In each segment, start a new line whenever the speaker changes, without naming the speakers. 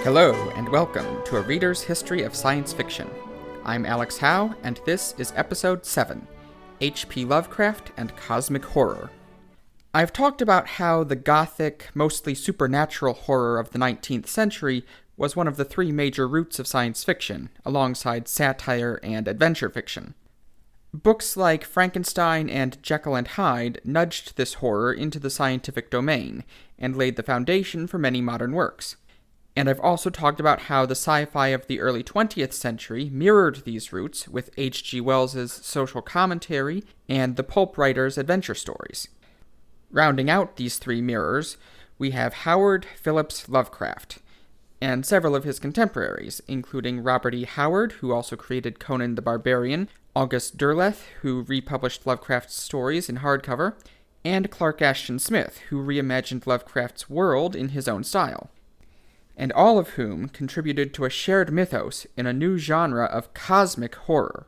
Hello, and welcome to A Reader's History of Science Fiction. I'm Alex Howe, and this is Episode 7, H.P. Lovecraft and Cosmic Horror. I've talked about how the Gothic, mostly supernatural horror of the 19th century was one of the three major roots of science fiction, alongside satire and adventure fiction. Books like Frankenstein and Jekyll and Hyde nudged this horror into the scientific domain, and laid the foundation for many modern works. And I've also talked about how the sci-fi of the early 20th century mirrored these roots with H.G. Wells's social commentary and the pulp writer's adventure stories. Rounding out these three mirrors, we have Howard Phillips Lovecraft, and several of his contemporaries, including Robert E. Howard, who also created Conan the Barbarian, August Derleth, who republished Lovecraft's stories in hardcover, and Clark Ashton Smith, who reimagined Lovecraft's world in his own style, and all of whom contributed to a shared mythos in a new genre of cosmic horror.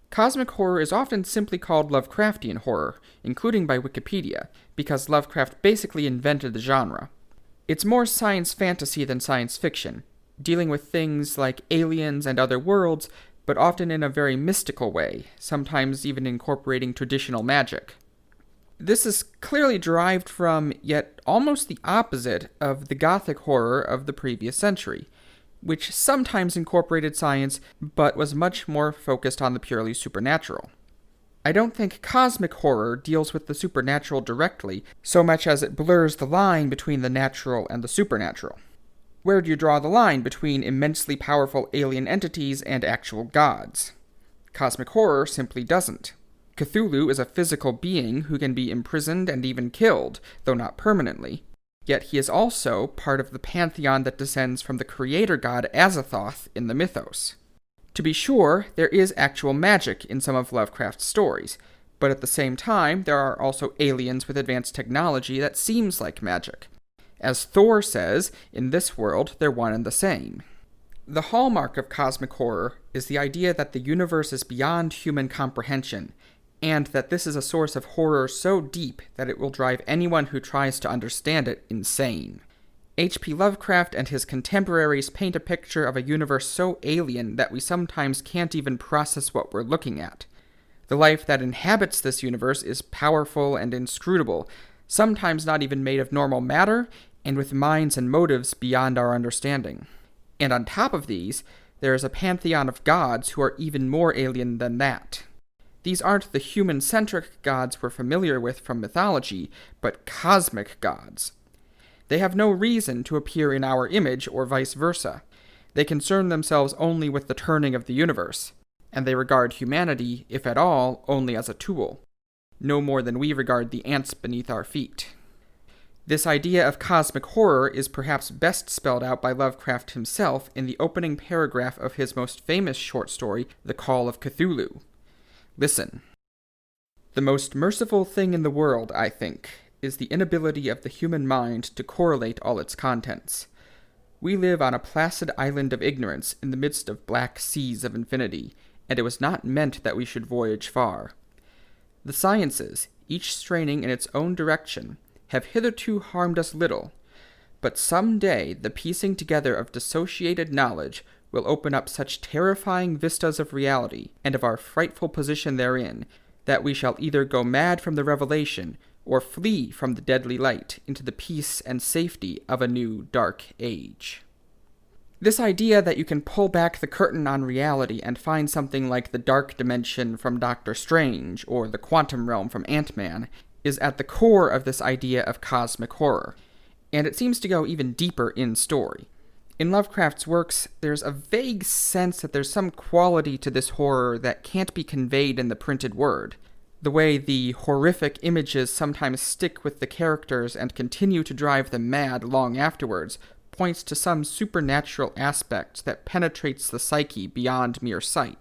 Cosmic horror is often simply called Lovecraftian horror, including by Wikipedia, because Lovecraft basically invented the genre. It's more science fantasy than science fiction, dealing with things like aliens and other worlds, but often in a very mystical way, sometimes even incorporating traditional magic. This is clearly derived from, yet almost the opposite, of the Gothic horror of the previous century, which sometimes incorporated science, but was much more focused on the purely supernatural. I don't think cosmic horror deals with the supernatural directly, so much as it blurs the line between the natural and the supernatural. Where do you draw the line between immensely powerful alien entities and actual gods? Cosmic horror simply doesn't. Cthulhu is a physical being who can be imprisoned and even killed, though not permanently. Yet he is also part of the pantheon that descends from the creator god Azathoth in the mythos. To be sure, there is actual magic in some of Lovecraft's stories, but at the same time, there are also aliens with advanced technology that seems like magic. As Thor says, in this world, they're one and the same. The hallmark of cosmic horror is the idea that the universe is beyond human comprehension, and that this is a source of horror so deep that it will drive anyone who tries to understand it insane. H.P. Lovecraft and his contemporaries paint a picture of a universe so alien that we sometimes can't even process what we're looking at. The life that inhabits this universe is powerful and inscrutable, sometimes not even made of normal matter, and with minds and motives beyond our understanding. And on top of these, there is a pantheon of gods who are even more alien than that. These aren't the human-centric gods we're familiar with from mythology, but cosmic gods. They have no reason to appear in our image or vice versa. They concern themselves only with the turning of the universe, and they regard humanity, if at all, only as a tool, no more than we regard the ants beneath our feet. This idea of cosmic horror is perhaps best spelled out by Lovecraft himself in the opening paragraph of his most famous short story, The Call of Cthulhu. Listen. The most merciful thing in the world, I think, is the inability of the human mind to correlate all its contents. We live on a placid island of ignorance in the midst of black seas of infinity, and it was not meant that we should voyage far. The sciences, each straining in its own direction, have hitherto harmed us little, but some day the piecing together of dissociated knowledge will open up such terrifying vistas of reality and of our frightful position therein, that we shall either go mad from the revelation or flee from the deadly light into the peace and safety of a new dark age. This idea that you can pull back the curtain on reality and find something like the dark dimension from Doctor Strange or the quantum realm from Ant-Man is at the core of this idea of cosmic horror, and it seems to go even deeper in story. In Lovecraft's works, there's a vague sense that there's some quality to this horror that can't be conveyed in the printed word. The way the horrific images sometimes stick with the characters and continue to drive them mad long afterwards points to some supernatural aspect that penetrates the psyche beyond mere sight.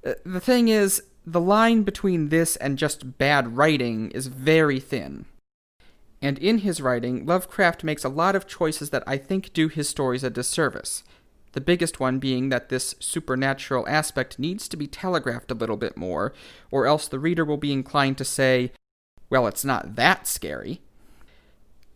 The thing is, the line between this and just bad writing is very thin. And in his writing, Lovecraft makes a lot of choices that I think do his stories a disservice. The biggest one being that this supernatural aspect needs to be telegraphed a little bit more, or else the reader will be inclined to say, well, it's not that scary.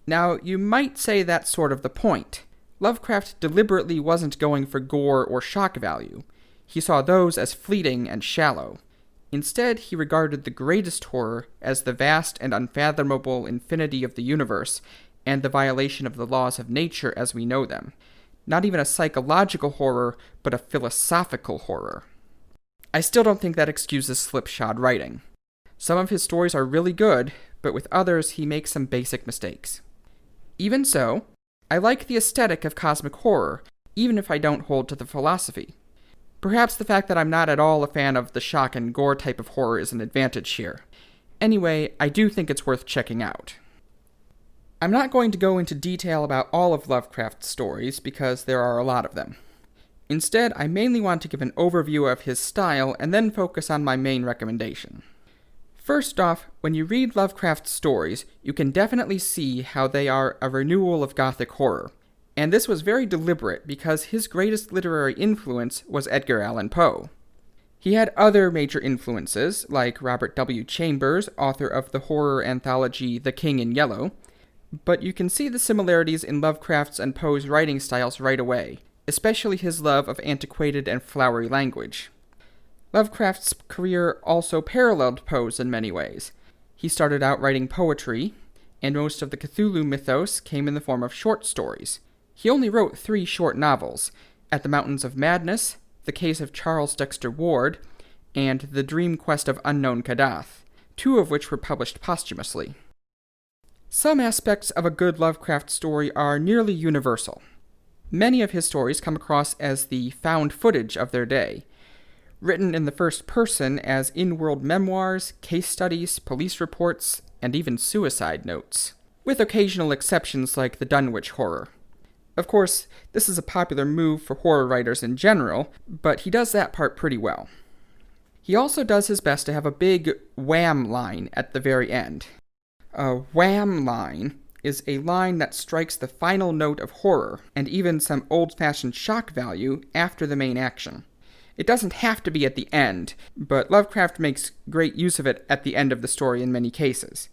Now, you might say that's sort of the point. Lovecraft deliberately wasn't going for gore or shock value. He saw those as fleeting and shallow. Instead, he regarded the greatest horror as the vast and unfathomable infinity of the universe and the violation of the laws of nature as we know them. Not even a psychological horror, but a philosophical horror. I still don't think that excuses slipshod writing. Some of his stories are really good, but with others he makes some basic mistakes. Even so, I like the aesthetic of cosmic horror, even if I don't hold to the philosophy. Perhaps the fact that I'm not at all a fan of the shock and gore type of horror is an advantage here. Anyway, I do think it's worth checking out. I'm not going to go into detail about all of Lovecraft's stories because there are a lot of them. Instead, I mainly want to give an overview of his style and then focus on my main recommendation. First off, when you read Lovecraft's stories, you can definitely see how they are a renewal of Gothic horror. And this was very deliberate because his greatest literary influence was Edgar Allan Poe. He had other major influences, like Robert W. Chambers, author of the horror anthology The King in Yellow, but you can see the similarities in Lovecraft's and Poe's writing styles right away, especially his love of antiquated and flowery language. Lovecraft's career also paralleled Poe's in many ways. He started out writing poetry, and most of the Cthulhu mythos came in the form of short stories. He only wrote 3 short novels, At the Mountains of Madness, The Case of Charles Dexter Ward, and The Dream Quest of Unknown Kadath, 2 of which were published posthumously. Some aspects of a good Lovecraft story are nearly universal. Many of his stories come across as the found footage of their day, written in the first person as in-world memoirs, case studies, police reports, and even suicide notes, with occasional exceptions like the Dunwich Horror. Of course, this is a popular move for horror writers in general, but he does that part pretty well. He also does his best to have a big wham line at the very end. A wham line is a line that strikes the final note of horror, and even some old-fashioned shock value after the main action. It doesn't have to be at the end, but Lovecraft makes great use of it at the end of the story in many cases.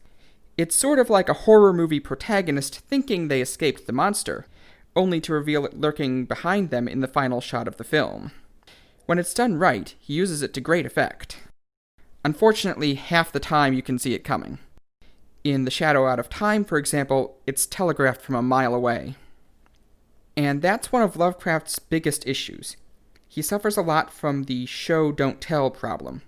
It's sort of like a horror movie protagonist thinking they escaped the monster, only to reveal it lurking behind them in the final shot of the film. When it's done right, he uses it to great effect. Unfortunately, half the time you can see it coming. In The Shadow Out of Time, for example, it's telegraphed from a mile away. And that's one of Lovecraft's biggest issues. He suffers a lot from the show don't tell problem.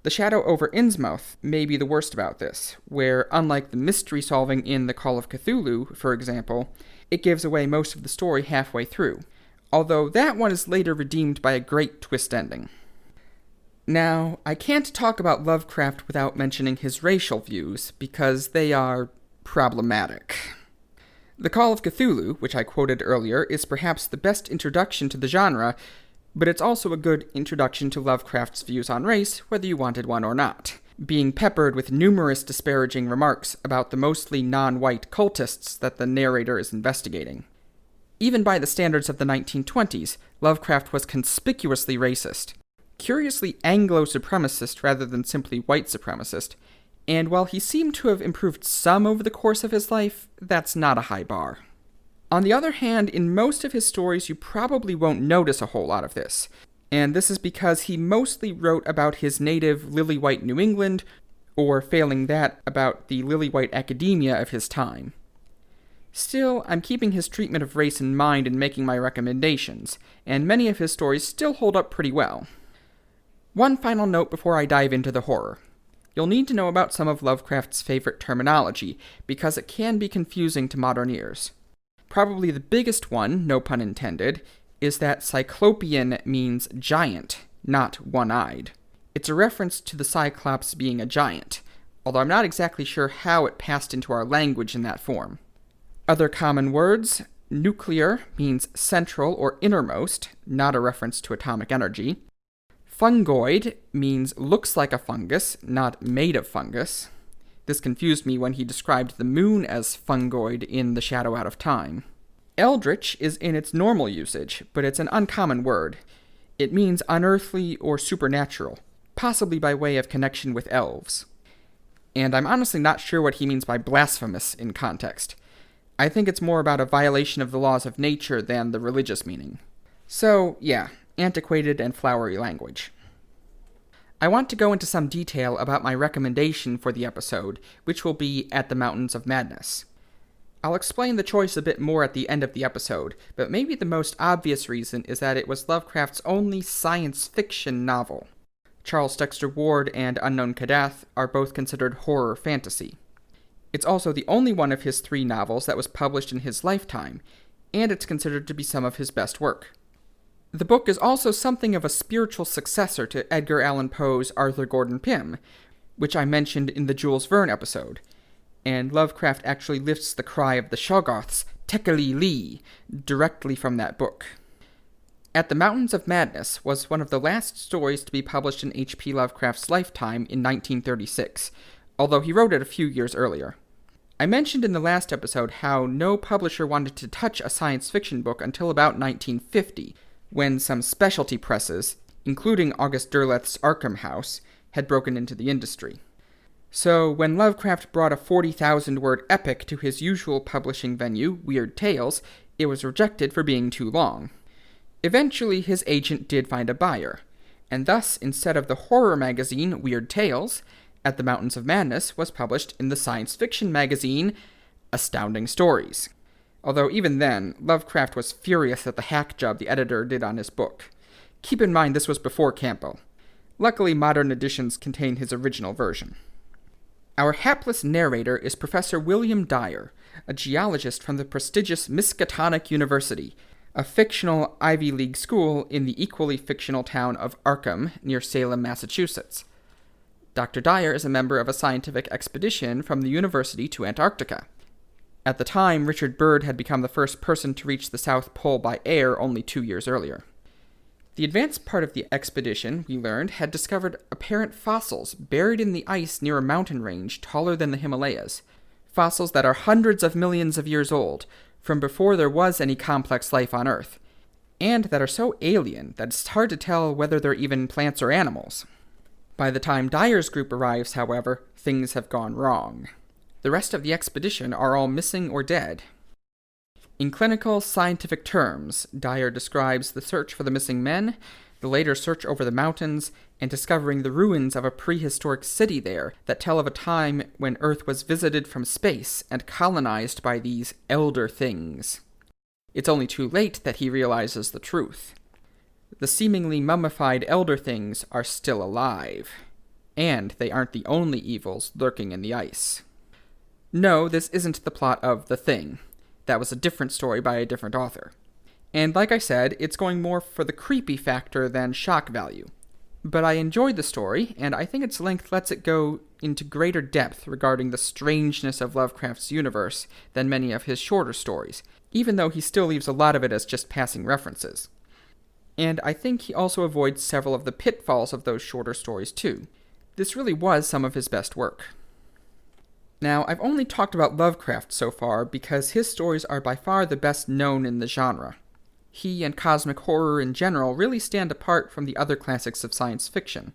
The Shadow over Innsmouth may be the worst about this, where unlike the mystery solving in The Call of Cthulhu, for example, it gives away most of the story halfway through, although that one is later redeemed by a great twist ending. Now, I can't talk about Lovecraft without mentioning his racial views, because they are problematic. The Call of Cthulhu, which I quoted earlier, is perhaps the best introduction to the genre, but it's also a good introduction to Lovecraft's views on race, whether you wanted one or not, being peppered with numerous disparaging remarks about the mostly non-white cultists that the narrator is investigating. Even by the standards of the 1920s, Lovecraft was conspicuously racist, curiously Anglo-supremacist rather than simply white supremacist, and while he seemed to have improved some over the course of his life, that's not a high bar. On the other hand, in most of his stories you probably won't notice a whole lot of this, and this is because he mostly wrote about his native lily-white New England, or failing that, about the lily-white academia of his time. Still, I'm keeping his treatment of race in mind in making my recommendations, and many of his stories still hold up pretty well. One final note before I dive into the horror. You'll need to know about some of Lovecraft's favorite terminology, because it can be confusing to modern ears. Probably the biggest one, no pun intended, is that Cyclopean means giant, not one-eyed. It's a reference to the Cyclops being a giant, although I'm not exactly sure how it passed into our language in that form. Other common words: nuclear means central or innermost, not a reference to atomic energy. Fungoid means looks like a fungus, not made of fungus. This confused me when he described the moon as fungoid in The Shadow Out of Time. Eldritch is in its normal usage, but it's an uncommon word. It means unearthly or supernatural, possibly by way of connection with elves. And I'm honestly not sure what he means by blasphemous in context. I think it's more about a violation of the laws of nature than the religious meaning. So, yeah, antiquated and flowery language. I want to go into some detail about my recommendation for the episode, which will be At the Mountains of Madness. I'll explain the choice a bit more at the end of the episode, but maybe the most obvious reason is that it was Lovecraft's only science fiction novel. Charles Dexter Ward and Unknown Kadath are both considered horror fantasy. It's also the only one of his 3 novels that was published in his lifetime, and it's considered to be some of his best work. The book is also something of a spiritual successor to Edgar Allan Poe's Arthur Gordon Pym, which I mentioned in the Jules Verne episode, and Lovecraft actually lifts the cry of the Shoggoths, Tekeli Li, directly from that book. At the Mountains of Madness was one of the last stories to be published in H.P. Lovecraft's lifetime in 1936, although he wrote it a few years earlier. I mentioned in the last episode how no publisher wanted to touch a science fiction book until about 1950, when some specialty presses, including August Derleth's Arkham House, had broken into the industry. So when Lovecraft brought a 40,000-word epic to his usual publishing venue, Weird Tales, it was rejected for being too long. Eventually, his agent did find a buyer, and thus, instead of the horror magazine Weird Tales, At the Mountains of Madness was published in the science fiction magazine Astounding Stories. Although even then, Lovecraft was furious at the hack job the editor did on his book. Keep in mind this was before Campbell. Luckily, modern editions contain his original version. Our hapless narrator is Professor William Dyer, a geologist from the prestigious Miskatonic University, a fictional Ivy League school in the equally fictional town of Arkham, near Salem, Massachusetts. Dr. Dyer is a member of a scientific expedition from the university to Antarctica. At the time, Richard Byrd had become the first person to reach the South Pole by air only 2 years earlier. The advanced part of the expedition, we learned, had discovered apparent fossils buried in the ice near a mountain range taller than the Himalayas. Fossils that are hundreds of millions of years old, from before there was any complex life on Earth, and that are so alien that it's hard to tell whether they're even plants or animals. By the time Dyer's group arrives, however, things have gone wrong. The rest of the expedition are all missing or dead. In clinical, scientific terms, Dyer describes the search for the missing men, the later search over the mountains, and discovering the ruins of a prehistoric city there that tell of a time when Earth was visited from space and colonized by these elder things. It's only too late that he realizes the truth. The seemingly mummified elder things are still alive, and they aren't the only evils lurking in the ice. No, this isn't the plot of The Thing. That was a different story by a different author. And like I said, it's going more for the creepy factor than shock value. But I enjoyed the story, and I think its length lets it go into greater depth regarding the strangeness of Lovecraft's universe than many of his shorter stories, even though he still leaves a lot of it as just passing references. And I think he also avoids several of the pitfalls of those shorter stories too. This really was some of his best work. Now, I've only talked about Lovecraft so far because his stories are by far the best known in the genre. He and cosmic horror in general really stand apart from the other classics of science fiction.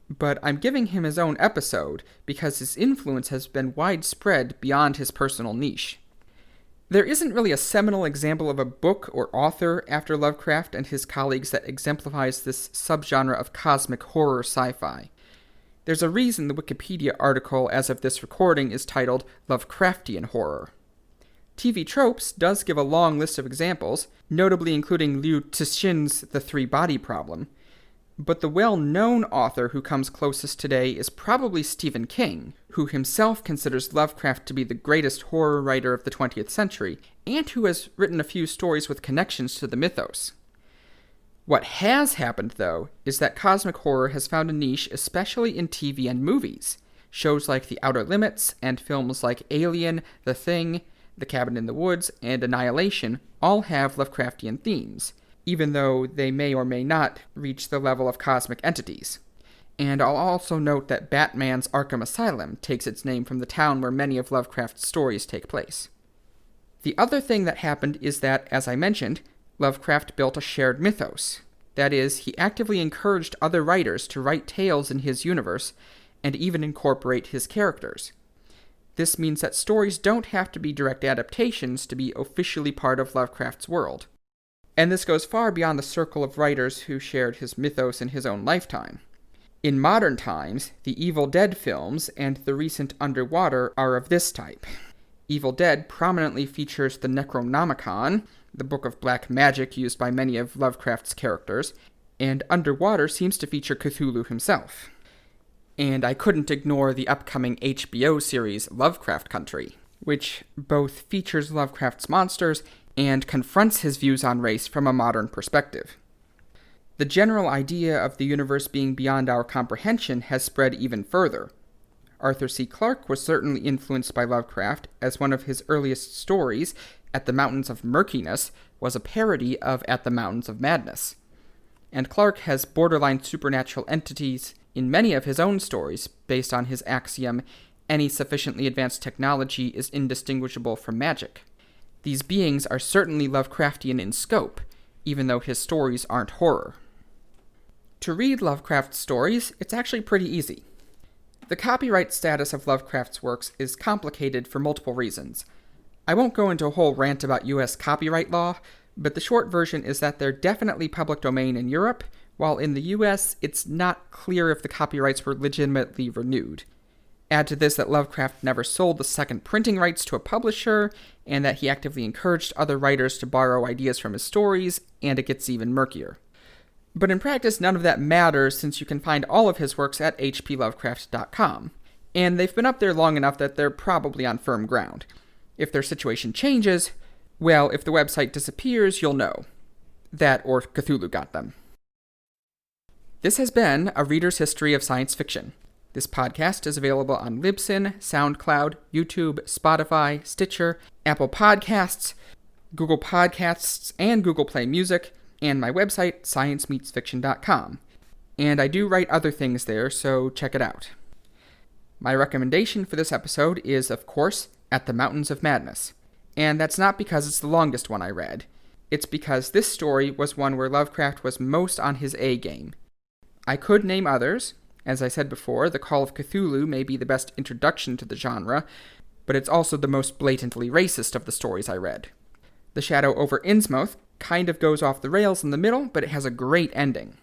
But I'm giving him his own episode because his influence has been widespread beyond his personal niche. There isn't really a seminal example of a book or author after Lovecraft and his colleagues that exemplifies this subgenre of cosmic horror sci-fi. There's a reason the Wikipedia article as of this recording is titled Lovecraftian Horror. TV Tropes does give a long list of examples, notably including Liu Cixin's The Three-Body Problem, but the well-known author who comes closest today is probably Stephen King, who himself considers Lovecraft to be the greatest horror writer of the 20th century, and who has written a few stories with connections to the mythos. What has happened, though, is that cosmic horror has found a niche especially in TV and movies. Shows like The Outer Limits and films like Alien, The Thing, The Cabin in the Woods, and Annihilation all have Lovecraftian themes, even though they may or may not reach the level of cosmic entities. And I'll also note that Batman's Arkham Asylum takes its name from the town where many of Lovecraft's stories take place. The other thing that happened is that, as I mentioned, Lovecraft built a shared mythos. That is, he actively encouraged other writers to write tales in his universe and even incorporate his characters. This means that stories don't have to be direct adaptations to be officially part of Lovecraft's world. And this goes far beyond the circle of writers who shared his mythos in his own lifetime. In modern times, the Evil Dead films and the recent Underwater are of this type. Evil Dead prominently features the Necronomicon, the book of black magic used by many of Lovecraft's characters, and Underwater seems to feature Cthulhu himself. And I couldn't ignore the upcoming HBO series Lovecraft Country, which both features Lovecraft's monsters and confronts his views on race from a modern perspective. The general idea of the universe being beyond our comprehension has spread even further. Arthur C. Clarke was certainly influenced by Lovecraft, as one of his earliest stories, At the Mountains of Murkiness, was a parody of At the Mountains of Madness. And Clarke has borderline supernatural entities in many of his own stories, based on his axiom, any sufficiently advanced technology is indistinguishable from magic. These beings are certainly Lovecraftian in scope, even though his stories aren't horror. To read Lovecraft's stories, it's actually pretty easy. The copyright status of Lovecraft's works is complicated for multiple reasons. I won't go into a whole rant about US copyright law, but the short version is that they're definitely public domain in Europe, while in the US, it's not clear if the copyrights were legitimately renewed. Add to this that Lovecraft never sold the second printing rights to a publisher, and that he actively encouraged other writers to borrow ideas from his stories, and it gets even murkier. But in practice, none of that matters since you can find all of his works at hplovecraft.com, and they've been up there long enough that they're probably on firm ground. If their situation changes, well, if the website disappears, you'll know. That or Cthulhu got them. This has been A Reader's History of Science Fiction. This podcast is available on Libsyn, SoundCloud, YouTube, Spotify, Stitcher, Apple Podcasts, Google Podcasts, and Google Play Music, and my website, sciencemeetsfiction.com. And I do write other things there, so check it out. My recommendation for this episode is, of course, At the Mountains of Madness. And that's not because it's the longest one I read. It's because this story was one where Lovecraft was most on his A game. I could name others. As I said before, The Call of Cthulhu may be the best introduction to the genre, but it's also the most blatantly racist of the stories I read. The Shadow over Innsmouth kind of goes off the rails in the middle, but it has a great ending.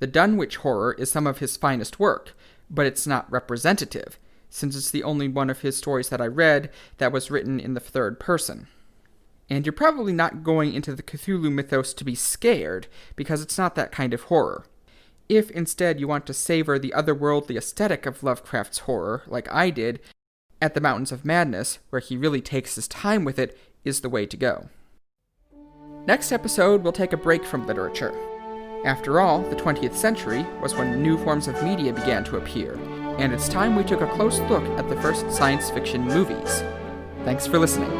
The Dunwich Horror is some of his finest work, but it's not representative, since it's the only one of his stories that I read that was written in the third person. And you're probably not going into the Cthulhu mythos to be scared, because it's not that kind of horror. If instead you want to savor the otherworldly aesthetic of Lovecraft's horror, like I did, At the Mountains of Madness, where he really takes his time with it, is the way to go. Next episode, we'll take a break from literature. After all, the 20th century was when new forms of media began to appear, and it's time we took a close look at the first science fiction movies. Thanks for listening.